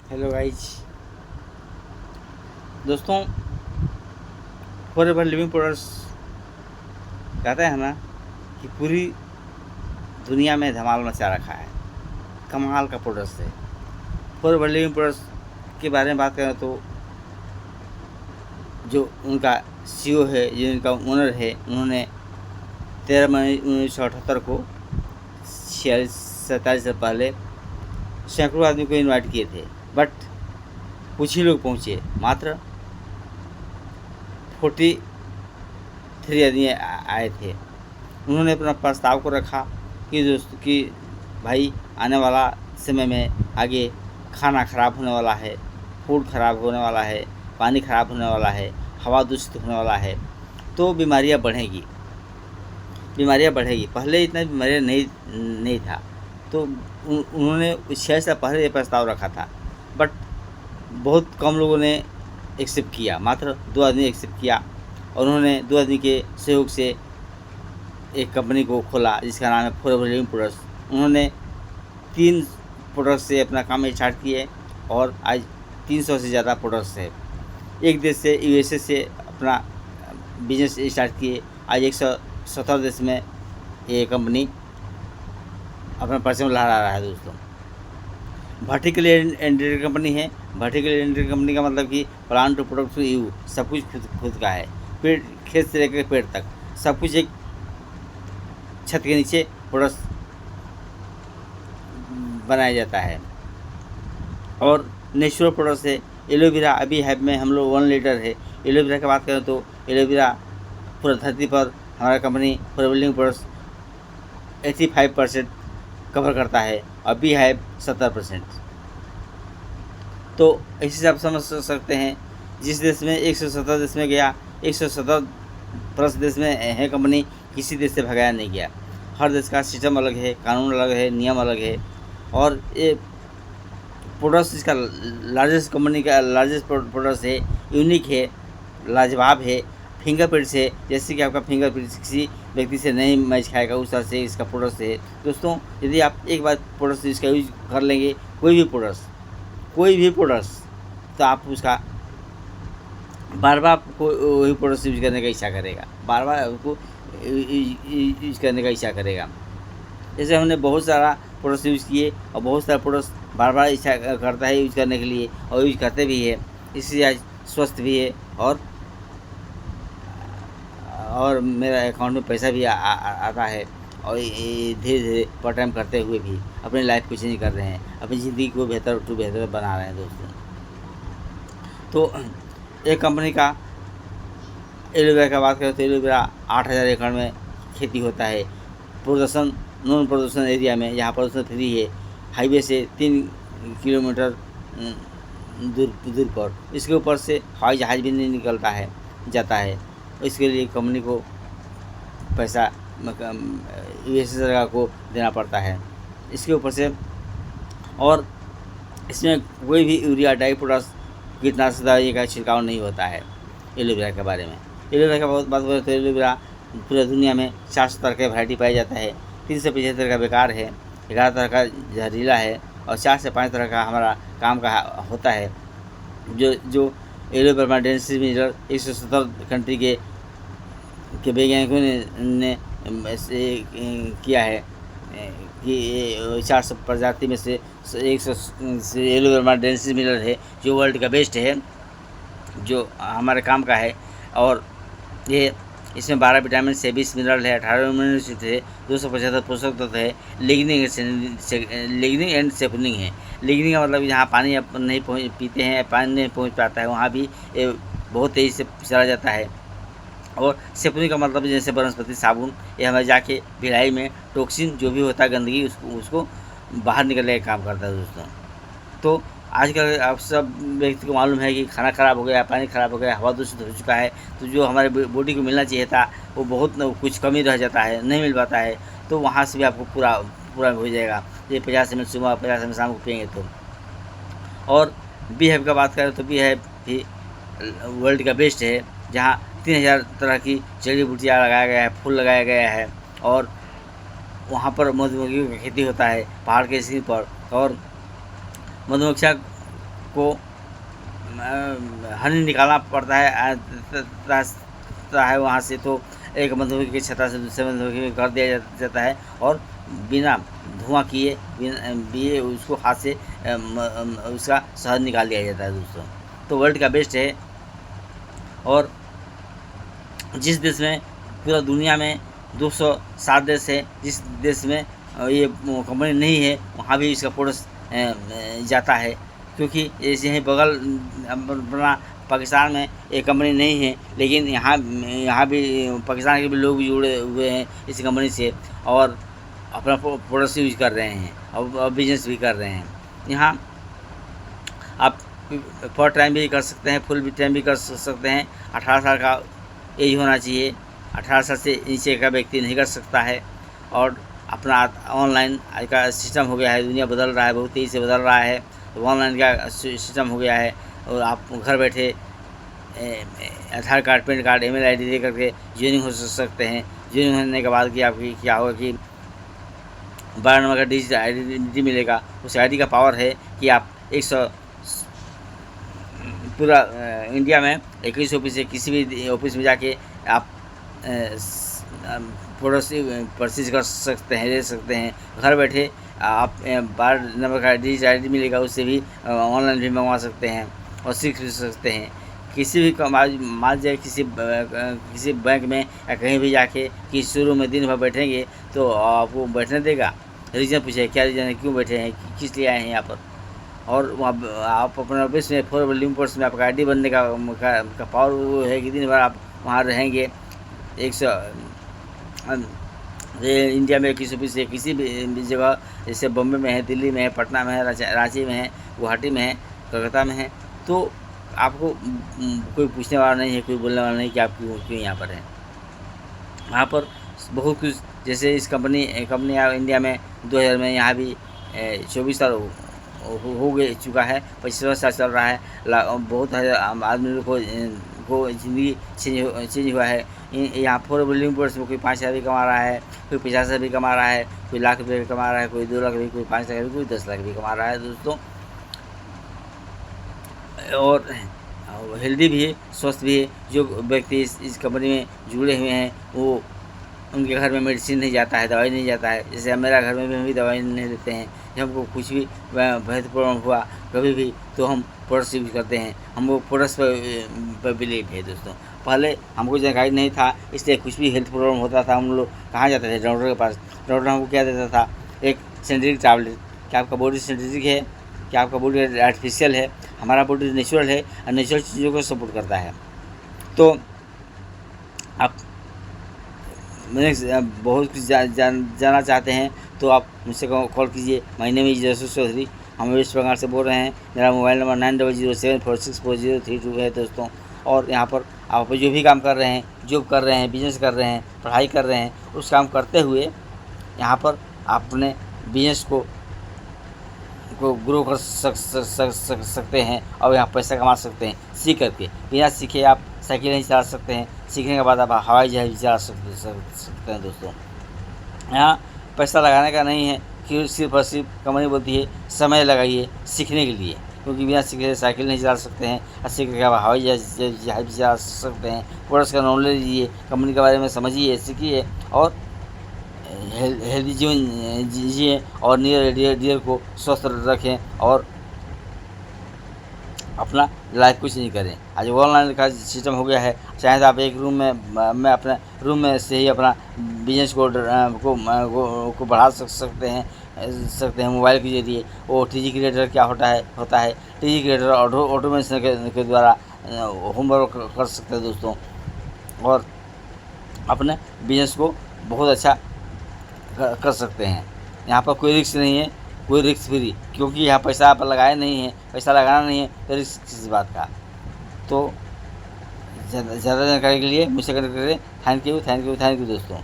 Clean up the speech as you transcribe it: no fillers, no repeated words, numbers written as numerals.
Hello guys दोस्तों, forever living products कहते हैं ना कि पूरी दुनिया में धमाल मचा रखा है। कमाल का प्रोडक्ट्स है। फॉरएवर लिविंग प्रोडक्ट्स के बारे में बात करें तो जो उनका सीईओ है, जो उनका ओनर है, उन्होंने 13 मई 1978 को 47 से पहले सैकड़ों आदमी को इनवाइट किए थे, बट कुछ ही लोग पहुँचे। मात्र 43 आदमी आए थे। उन्होंने अपना प्रस्ताव को रखा कि दोस्तों कि भाई आने वाला समय में आगे खाना ख़राब होने वाला है, फूड ख़राब होने वाला है, पानी ख़राब होने वाला है, हवा दूषित होने वाला है, तो बीमारियां बढ़ेगी। पहले इतना बीमारियां नहीं था, तो उन्होंने 6 साल पहले ये प्रस्ताव रखा था, बट बहुत कम लोगों ने एक्सेप्ट किया। मात्र 2 आदमी एक्सेप्ट किया और उन्होंने 2 आदमी के सहयोग से एक कंपनी को खोला जिसका नाम है फॉरएवर लिविंग प्रोडक्ट्स। उन्होंने 3 प्रोडक्ट्स से अपना काम स्टार्ट किए और आज 300 से ज़्यादा प्रोडक्ट्स है। एक देश से यूएसए से अपना बिजनेस स्टार्ट किए। आज 117 देश में ये कंपनी अपना परचम लहरा रहा है। दोस्तों, वर्टिकली इंटीग्रेटेड कंपनी है। वर्टिकली इंटीग्रेटेड कंपनी का मतलब कि plant to product to you, सब कुछ खुद का है। पेड़, खेत से लेकर पेड़ तक सब कुछ एक छत के नीचे प्रोडक्ट्स बनाया जाता है। और नेचुरल प्रोडक्ट्स है। एलोवेरा अभी हाइप में हम लोग 1 लीटर है। एलोवेरा की बात करें तो एलोवेरा पूरा धरती पर हमारा company forever living products 85% cover करता है और बी हाइप 70%। तो ऐसे आप समझ सकते हैं, जिस देश में 117 देश में गया, 117 प्लस देश में है कंपनी, किसी देश से भगाया नहीं गया। हर देश का सिस्टम अलग है, कानून अलग है, नियम अलग है। और ये प्रोडक्ट्स इसका लार्जेस्ट कंपनी का लार्जेस्ट प्रोडक्ट्स है, यूनिक है, लाजवाब है। फिंगरप्रिंट्स है, जैसे कि आपका फिंगरप्रिंट किसी व्यक्ति से नहीं मैच खाएगा, उस तरह से इसका प्रोडक्ट्स है। दोस्तों, यदि आप एक बार प्रोडक्ट्स इसका यूज कर लेंगे, कोई भी प्रोडक्ट्स, तो आप उसका बार बार वही प्रोडक्ट्स यूज करने का इच्छा करेगा, बार बार उसको यूज करने का इच्छा करेगा। जैसे हमने बहुत सारा प्रोडक्ट्स यूज़ किए और बहुत सारा प्रोडक्ट्स बार बार इच्छा करता है यूज़ करने के लिए, और यूज करते भी है। इससे आज स्वस्थ भी है और मेरा अकाउंट में पैसा भी आता है। और धीरे धीरे पार्ट टाइम करते हुए भी अपनी लाइफ को चेंज कर रहे हैं, अपनी ज़िंदगी को बेहतर बना रहे हैं। दोस्तों, तो एक कंपनी का एलोवेरा का बात करें तो एलोवेरा 8000 एकड़ में खेती होता है। नॉन प्रदूषण एरिया में, जहाँ प्रदूषण फ्री है, हाईवे से 3 किलोमीटर दूर पर। इसके ऊपर से हवाई जहाज़ भी नहीं जाता है। इसके लिए कंपनी को पैसा यूएस सरकार को देना पड़ता है। इसके ऊपर से और इसमें कोई भी यूरिया, डाई, पोटाश, कीटनाशक दवाई का छिड़काव नहीं होता है। एलोवेरा के बारे में, एलोवेरा का बात करें तो एलोवेरा पूरी दुनिया में 400 तरह के वैरायटी पाया जाता है। 375 का बेकार है, 11 तरह का जहरीला है और 4 से 5 तरह का हमारा काम का होता है। जो एलोवेरा डेंसिटी मिनरल 170 कंट्री के वैज्ञानिकों ने किया है कि 400 प्रजाति में से 100 एलोवेरा डेंसिटी मिनरल है, जो वर्ल्ड का बेस्ट है, जो हमारे काम का है। और ये इसमें 12 विटामिन से 20 मिनरल है, 18 अमीनो एसिड है, 275 पोषक तत्व है, लिग्निन एंड सेफनिंग है। लिग्निन का मतलब जहाँ पानी आप नहीं पीते हैं, पानी नहीं पहुँच पाता है, वहाँ भी ये बहुत तेज़ी से चला जाता है। और सेफनिंग का मतलब जैसे वनस्पति साबुन, ये हमें जाके भिलाई में टॉक्सिन जो भी होता है, गंदगी, उसको बाहर निकलने का काम करता है। दोस्तों, तो आजकल आप सब व्यक्ति को मालूम है कि खाना ख़राब हो गया, पानी ख़राब हो गया, हवा दूषित हो चुका है, तो जो हमारे बॉडी को मिलना चाहिए था वो बहुत कुछ कमी रह जाता है, नहीं मिल पाता है। तो वहाँ से भी आपको पूरा हो जाएगा। ये 50 ml सुबह, 50 ml शाम को पिएंगे तो। और बी हैव का बात करें तो बी हैव भी वर्ल्ड का बेस्ट है, जहाँ 3000 तरह की जड़ी बूटियाँ लगाया गया है, फूल लगाया गया है। और वहाँ पर मधुमक्खियों की खेती होता है पहाड़ के सिर पर। और मधुमक्खियाँ को हनी निकालना पड़ता है वहाँ से, तो एक बंदूक की छत्ता से दूसरे बंदूक में कर दिया जाता है और बिना धुआं किए उसको हाथ से उसका शहद निकाल दिया जाता है दोस्तों। तो वर्ल्ड का बेस्ट है। और जिस देश में पूरा दुनिया में 207 देश है, जिस देश में ये कंपनी नहीं है वहाँ भी इसका प्रोडक्ट जाता है, क्योंकि जैसे ही बगल अपना पाकिस्तान में एक कंपनी नहीं है, लेकिन यहाँ भी पाकिस्तान के भी लोग भी जुड़े हुए हैं इस कंपनी से और अपना प्रोडक्ट यूज कर रहे हैं और बिजनेस भी कर रहे हैं। यहाँ आप पार्ट टाइम भी कर सकते हैं, फुल टाइम भी कर सकते हैं। 18 साल का एज होना चाहिए, 18 साल से नीचे का व्यक्ति नहीं कर सकता है। और अपना ऑनलाइन का सिस्टम हो गया है, दुनिया बदल रहा है, बहुत तेज़ी से बदल रहा है, तो ऑनलाइन का सिस्टम हो गया है और आप घर बैठे Aadhaar card, PAN card, email ID दे करके ज्वाइनिंग हो सकते हैं। ज्वाइनिंग होने के बाद कि आपकी क्या होगा कि 12 नंबर का डिजिटल आइडेंटिटी मिलेगा। उस आईडी का पावर है कि आप 100 पूरा इंडिया में 21 ऑफिस से किसी भी ऑफिस में जाके आप प्रोडक्ट परचेज कर सकते हैं, ले सकते हैं। घर बैठे आप 12 नंबर का डिजिटल आईडी मिलेगा, उससे भी ऑनलाइन भी मंगवा सकते हैं और सीख भी सकते हैं। किसी भी मान जाए किसी बैंक में या कहीं भी जाके कि शुरू में दिन भर बैठेंगे तो आपको बैठने देगा। रीज़न पूछे क्या रीज़न है, क्यों बैठे हैं, किस लिए आए हैं यहाँ पर। और वहाँ आप अपने ऑफिस में 4 लिंपर्स में आपका आईडी बनने का पावर वो है कि दिन भर आप वहाँ रहेंगे। 100 इंडिया में किसी ऑफिस से किसी भी जगह, जैसे बम्बे में है, दिल्ली में है, पटना में है, रांची में है, गुवाहाटी में है, कलकत्ता में है, तो आपको कोई पूछने वाला नहीं है, कोई बोलने वाला नहीं कि आप क्यों यहाँ पर हैं। वहाँ पर बहुत कुछ, जैसे इस कंपनी इंडिया में 2000 में, यहाँ भी 24 साल हो गए चुका है, 25वां साल चल रहा है। बहुत आदमी को ज़िंदगी चेंज हुआ है। यहाँ 4 बिल्डिंग पर में कोई 5,000 भी कमा रहा है, कोई 50,000 भी कमा रहा है, कोई लाख रुपये भी कमा रहा है, कोई 2 लाख भी, कोई 5 लाख भी, कोई 10 लाख भी कमा रहा है दोस्तों। और हेल्दी भी है, स्वस्थ भी है। जो व्यक्ति इस कंपनी में जुड़े हुए हैं वो उनके घर में मेडिसिन नहीं जाता है, दवाई नहीं जाता है। जैसे मेरा घर में भी हम भी दवाई नहीं लेते हैं। जब हमको कुछ भी हेल्थ प्रॉब्लम हुआ कभी भी तो हम प्रोडक्ट्स यूज करते हैं। हमको प्रोडक्ट्स पर बिलीव है दोस्तों। पहले हमको जानकारी नहीं था, इसलिए कुछ भी हेल्थ प्रॉब्लम होता था हम लोग कहाँ जाते थे, डॉक्टर के पास। डॉक्टर हमको क्या देता था, एक सिंथेटिक टैबलेट। क्या आपका बॉडी सिंथेटिक है, क्या आपका बॉडी आर्टिफिशियल है, हमारा बॉडी नेचुरल है और नेचुरल चीज़ों को सपोर्ट करता है। तो आप मैंने बहुत कुछ जानना चाहते हैं तो आप मुझसे कॉल कीजिए। माय नेम इज जसूस चौधरी, हम वेस्ट बंगाल से बोल रहे हैं। मेरा मोबाइल नंबर 9007464032 है दोस्तों। और यहाँ पर आप जो भी काम कर रहे हैं, जॉब कर रहे हैं, बिजनेस कर रहे हैं, पढ़ाई कर रहे हैं, उस काम करते हुए यहाँ पर आप अपने बिजनेस को ग्रो कर सकते हैं और यहाँ पैसा कमा सकते हैं सीख करके। बिना सीखे आप साइकिल नहीं चला सकते हैं, सीखने के बाद आप हवाई जहाज भी चला सकते हैं दोस्तों। यहाँ पैसा लगाने का नहीं है कि सिर्फ और सिर्फ कंपनी बोलती है समय लगाइए सीखने के लिए, क्योंकि बिना सीखे साइकिल नहीं चला सकते हैं और सीख के आप हवाई जहाज भी चला सकते हैं। प्रोडक्ट्स का नॉलेज लीजिए, कंपनी के बारे में समझिए, सीखिए और हेल्दी जीवन जिए और नियर डियर को स्वस्थ रखें और अपना लाइफ कुछ नहीं करें। आज ऑनलाइन का सिस्टम हो गया है, चाहे तो आप एक रूम में अपने रूम में से ही अपना बिजनेस को बढ़ा सकते हैं मोबाइल के जरिए। वो टीजी क्रिएटर क्या होता है टीजी क्रिएटर ऑटोमेशन के द्वारा होमवर्क कर सकते हैं दोस्तों और अपने बिजनेस को बहुत अच्छा कर सकते हैं। यहाँ पर कोई रिस्क नहीं है, कोई रिस्क फ्री, क्योंकि यहाँ पैसा आप लगाए नहीं है, पैसा लगाना नहीं है तो रिस्क किस बात का। तो ज़्यादा जानकारी के लिए मुझसे कनेक्ट करें। थैंक यू दोस्तों।